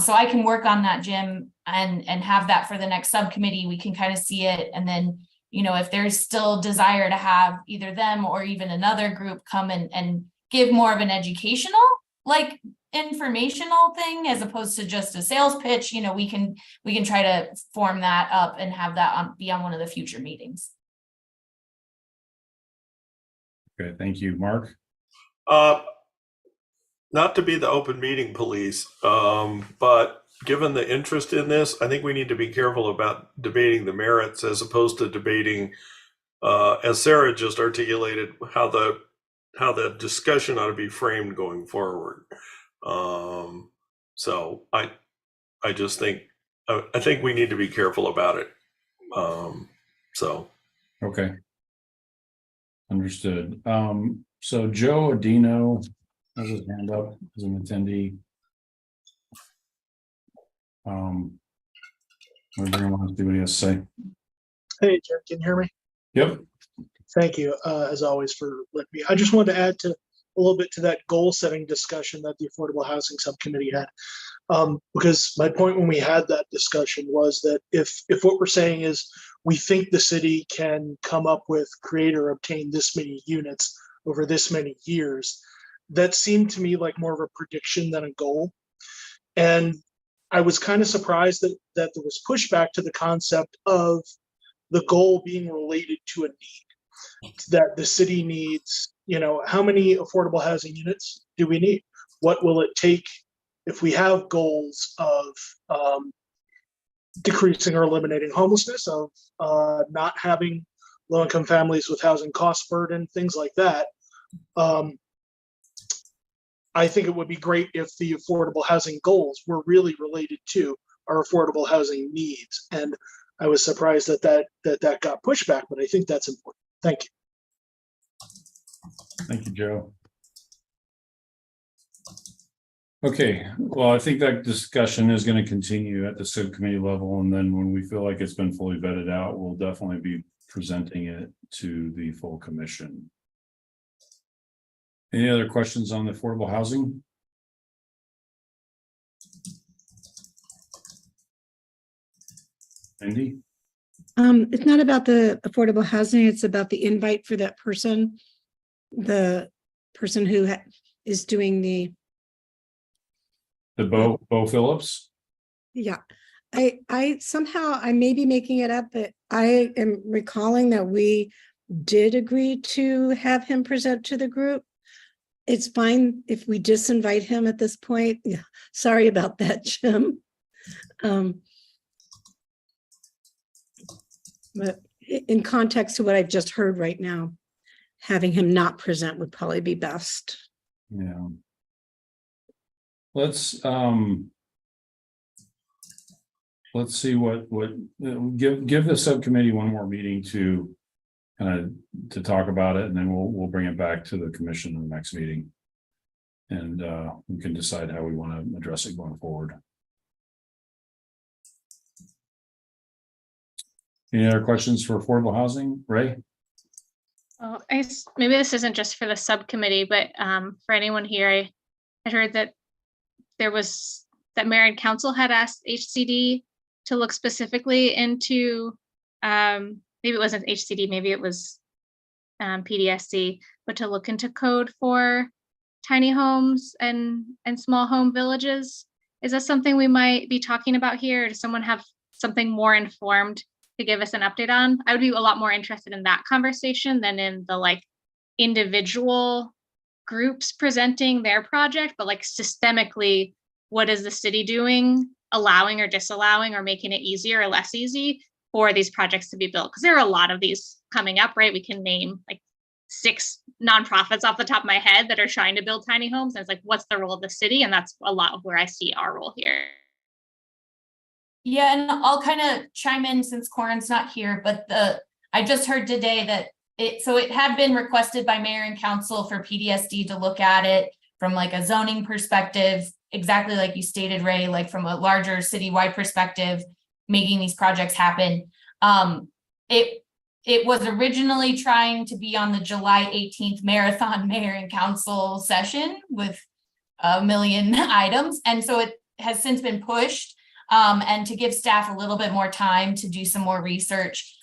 So I can work on that, Jim, and have that for the next subcommittee. We can kind of see it. And then, if there's still desire to have either them or even another group come and give more of an educational, informational thing as opposed to just a sales pitch, we can try to form that up and have that be on one of the future meetings. Okay, thank you, Mark. Not to be the open meeting police, but given the interest in this, I think we need to be careful about debating the merits as opposed to debating, as Sarah just articulated, how the discussion ought to be framed going forward. So I just think I think we need to be careful about it. Okay. Understood. So Joe Adino has his hand up as an attendee. We're bring him on to see what he has to say. Hey, Jim, can you hear me? Yep. Thank you, as always, for letting me. I just wanted to add to a little bit to that goal setting discussion that the Affordable Housing Subcommittee had. Because my point when we had that discussion was that if what we're saying is we think the city can come up with, create or obtain this many units over this many years, that seemed to me like more of a prediction than a goal. And I was kind of surprised that there was pushback to the concept of the goal being related to a need, that the city needs, how many affordable housing units do we need? What will it take if we have goals of decreasing or eliminating homelessness, of not having low-income families with housing cost burden, things like that. I think it would be great if the affordable housing goals were really related to our affordable housing needs. And I was surprised that got pushback, but I think that's important. Thank you. Thank you, Joe. Okay, well, I think that discussion is going to continue at the subcommittee level, and then when we feel like it's been fully vetted out, we'll definitely be presenting it to the full commission. Any other questions on the affordable housing? Andy? It's not about the affordable housing, it's about the invite for that person. The person who is doing the Bo Phillips? Yeah. I somehow, I may be making it up, but I am recalling that we did agree to have him present to the group. It's fine if we disinvite him at this point. Yeah. Sorry about that, Jim. But in context to what I've just heard right now, having him not present would probably be best. Yeah. Let's see what give the subcommittee one more meeting to talk about it, and then we'll bring it back to the commission in the next meeting, and we can decide how we want to address it going forward. Any other questions for affordable housing, Ray? Well, maybe this isn't just for the subcommittee, but for anyone here, I heard that that mayor and council had asked HCD to look specifically into, maybe it wasn't HCD, maybe it was PDSC, but to look into code for tiny homes and small home villages. Is that something we might be talking about here? Or does someone have something more informed to give us an update on? I would be a lot more interested in that conversation than in the like individual groups presenting their project, but like systemically, what is the city doing, allowing or disallowing or making it easier or less easy for these projects to be built? Because there are a lot of these coming up, right? We can name like 6 nonprofits off the top of my head that are trying to build tiny homes. And it's like, what's the role of the city? And that's a lot of where I see our role here. Yeah, and I'll kind of chime in since Corin's not here, but I just heard today that it had been requested by mayor and council for PDSD to look at it from like a zoning perspective, exactly like you stated, Ray, like from a larger citywide perspective, making these projects happen. It was originally trying to be on the July 18th marathon mayor and council session with 1 million items. And so it has since been pushed. And to give staff a little bit more time to do some more research,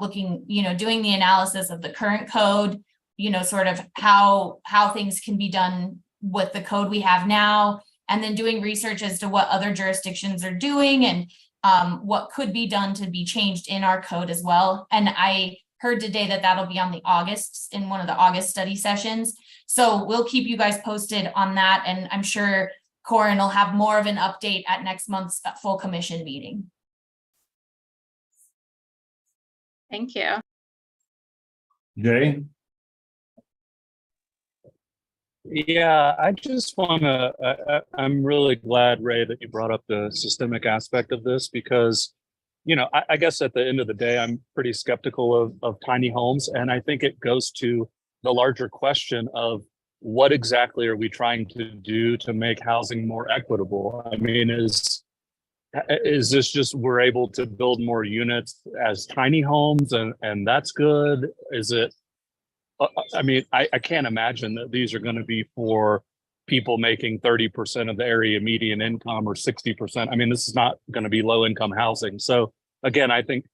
looking, doing the analysis of the current code, sort of how things can be done with the code we have now, and then doing research as to what other jurisdictions are doing and what could be done to be changed in our code as well. And I heard today that that'll be on in one of the August study sessions. So we'll keep you guys posted on that. And I'm sure Corin will have more of an update at next month's full commission meeting. Thank you. Jay? Yeah, I just want to, I'm really glad, Ray, that you brought up the systemic aspect of this because, I guess at the end of the day, I'm pretty skeptical of tiny homes. And I think it goes to the larger question of what exactly are we trying to do to make housing more equitable? I mean, is this just we're able to build more units as tiny homes and that's good? Is it, I mean, I can't imagine that these are going to be for people making 30% of the area median income or 60%. I mean, this is not going to be low income housing. So again, I think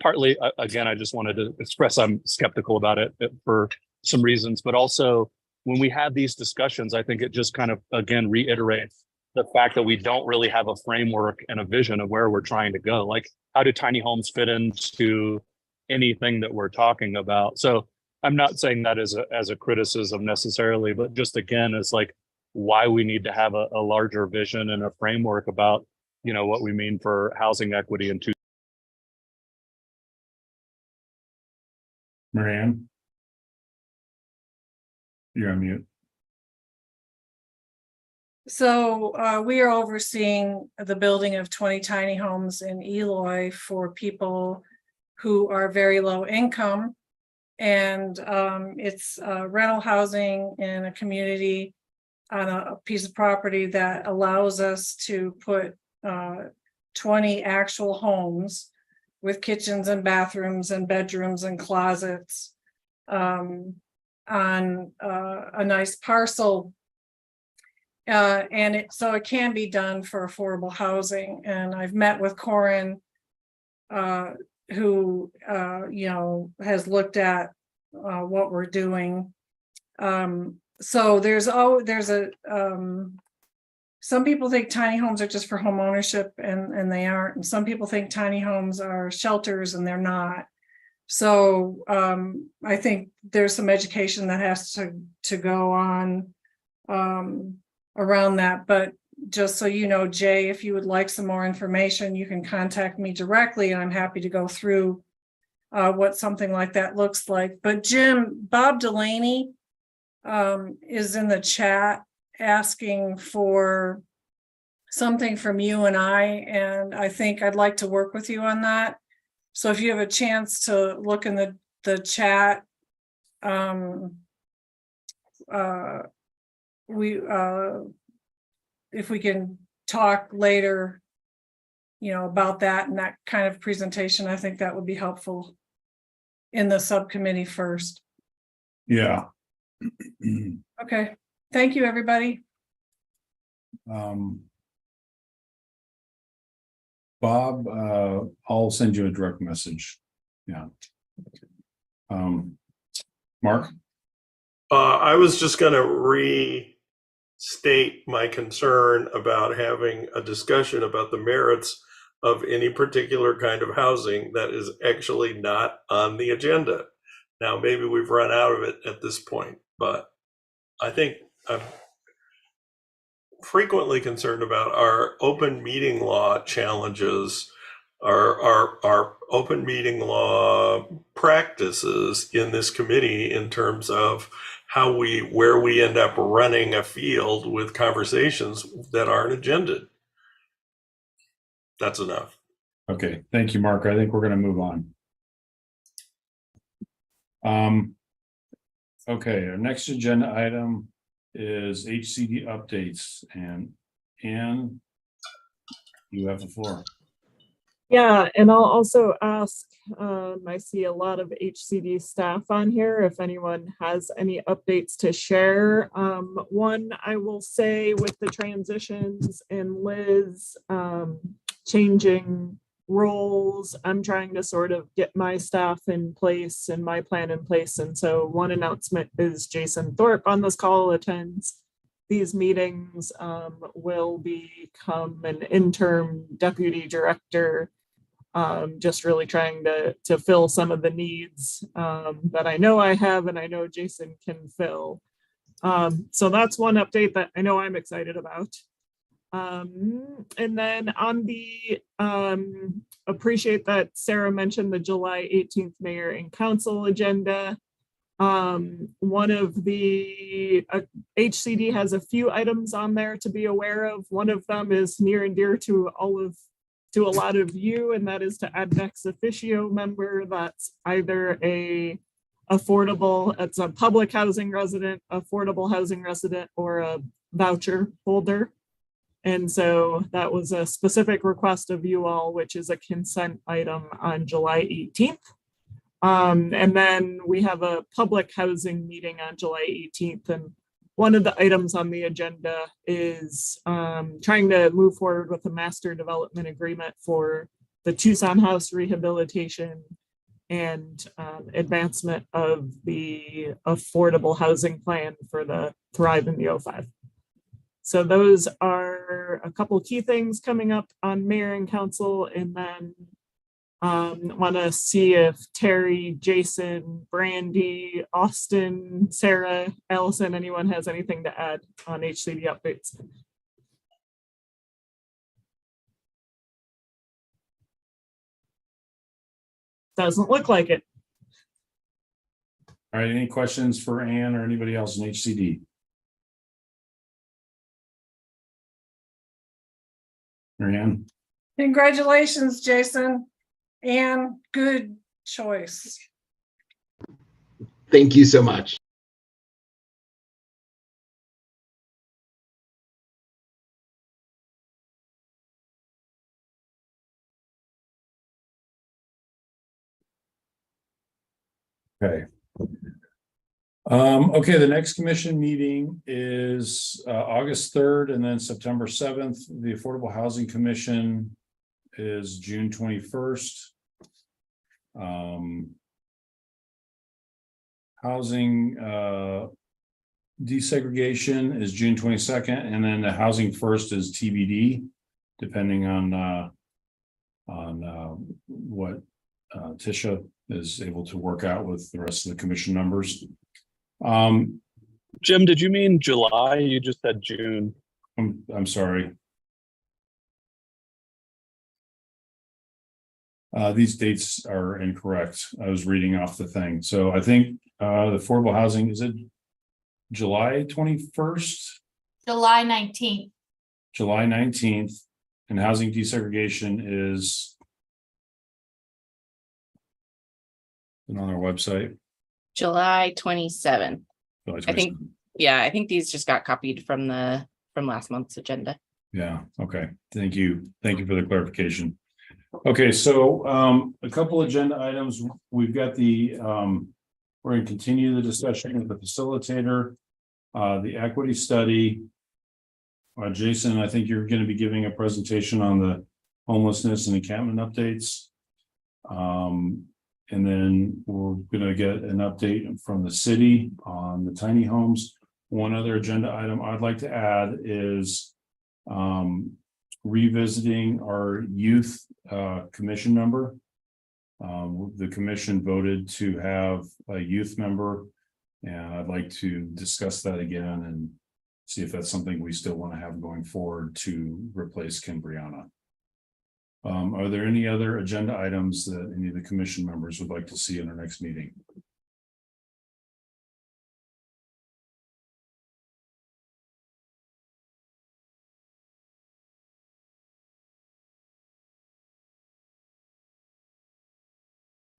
partly, again, I just wanted to express I'm skeptical about it for some reasons, but also when we have these discussions, I think it just kind of, again, reiterates the fact that we don't really have a framework and a vision of where we're trying to go. Like, how do tiny homes fit into anything that we're talking about? So I'm not saying that as a criticism necessarily, but just again, it's like why we need to have a larger vision and a framework about, what we mean for housing equity in Tucson. Marianne? You're on mute. So we are overseeing the building of 20 tiny homes in Eloy for people who are very low income. And it's rental housing in a community on a piece of property that allows us to put 20 actual homes with kitchens and bathrooms and bedrooms and closets on a nice parcel. And so it can be done for affordable housing. And I've met with Corin, who has looked at what we're doing. So there's some people think tiny homes are just for home ownership, and they aren't. And some people think tiny homes are shelters, and they're not. So I think there's some education that has to go on around that. But just so you know, Jay, if you would like some more information, you can contact me directly, and I'm happy to go through what something like that looks like. But Bob Delaney is in the chat asking for something from you and I think I'd like to work with you on that. So if you have a chance to look in the chat, if we can talk later, about that and that kind of presentation, I think that would be helpful in the subcommittee first. Yeah. Okay. Thank you, everybody. Bob, I'll send you a direct message. Yeah. Mark? I was just going to restate my concern about having a discussion about the merits of any particular kind of housing that is actually not on the agenda. Now, maybe we've run out of it at this point, but I think I'm frequently concerned about our open meeting law challenges, our open meeting law practices in this committee in terms of where we end up running afield with conversations that aren't agended. That's enough. Okay, thank you, Mark. I think we're going to move on. Okay, our next agenda item is HCD updates, and Anne, you have the floor. Yeah, and I'll also ask, I see a lot of HCD staff on here, if anyone has any updates to share. One, I will say with the transitions and Liz changing roles, I'm trying to sort of get my staff in place and my plan in place. And so one announcement is Jason Thorpe on this call attends these meetings, will become an interim deputy director, just really trying to fill some of the needs that I know I have and I know Jason can fill. So that's one update that I know I'm excited about. And then on the, appreciate that Sarah mentioned the July 18th mayor and council agenda. One of the HCD has a few items on there to be aware of. One of them is near and dear to a lot of you, and that is to add an ex officio member that's either it's a public housing resident, affordable housing resident, or a voucher holder. And so that was a specific request of you all, which is a consent item on July 18th. And then we have a public housing meeting on July 18th. And one of the items on the agenda is trying to move forward with a master development agreement for the Tucson house rehabilitation and advancement of the affordable housing plan for the Thrive in the 05. So those are a couple key things coming up on mayor and council. And then want to see if Terry, Jason, Brandy, Austin, Sarah, Allison, anyone has anything to add on HCD updates. Doesn't look like it. All right, any questions for Anne or anybody else in HCD? Marianne? Congratulations, Jason. And good choice. Thank you so much. Okay. Okay, the next commission meeting is August 3rd and then September 7th. The Affordable Housing Commission is June 21st. Housing desegregation is June 22nd, and then the Housing First is TBD, depending on what Tisha is able to work out with the rest of the commission members. Jim, did you mean July? You just said June. I'm sorry. These dates are incorrect. I was reading off the thing. So I think the affordable housing, is it July 21st? July 19th. July 19th. And housing desegregation is on our website. July 27th. July 27th. I think, yeah, I think these just got copied from last month's agenda. Yeah, okay. Thank you. Thank you for the clarification. Okay, so a couple agenda items. We've got the we're going to continue the discussion with the facilitator, the equity study. Jason, I think you're going to be giving a presentation on homelessness and encampment updates. And then we're gonna get an update from the city on the tiny homes. One other agenda item I'd like to add is revisiting our youth commission member. The commission voted to have a youth member, and I'd like to discuss that again and see if that's something we still want to have going forward to replace Kim Brianna. Are there any other agenda items that any of the commission members would like to see in our next meeting?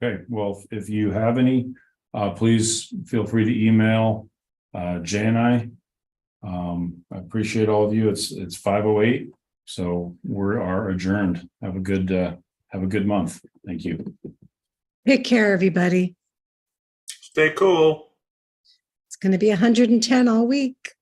Okay, well, if you have any, please feel free to email Jay and I. I appreciate all of you. It's 5:08, so we are adjourned. Have a good month. Thank you. Take care, everybody. Stay cool. It's going to be 110 all week.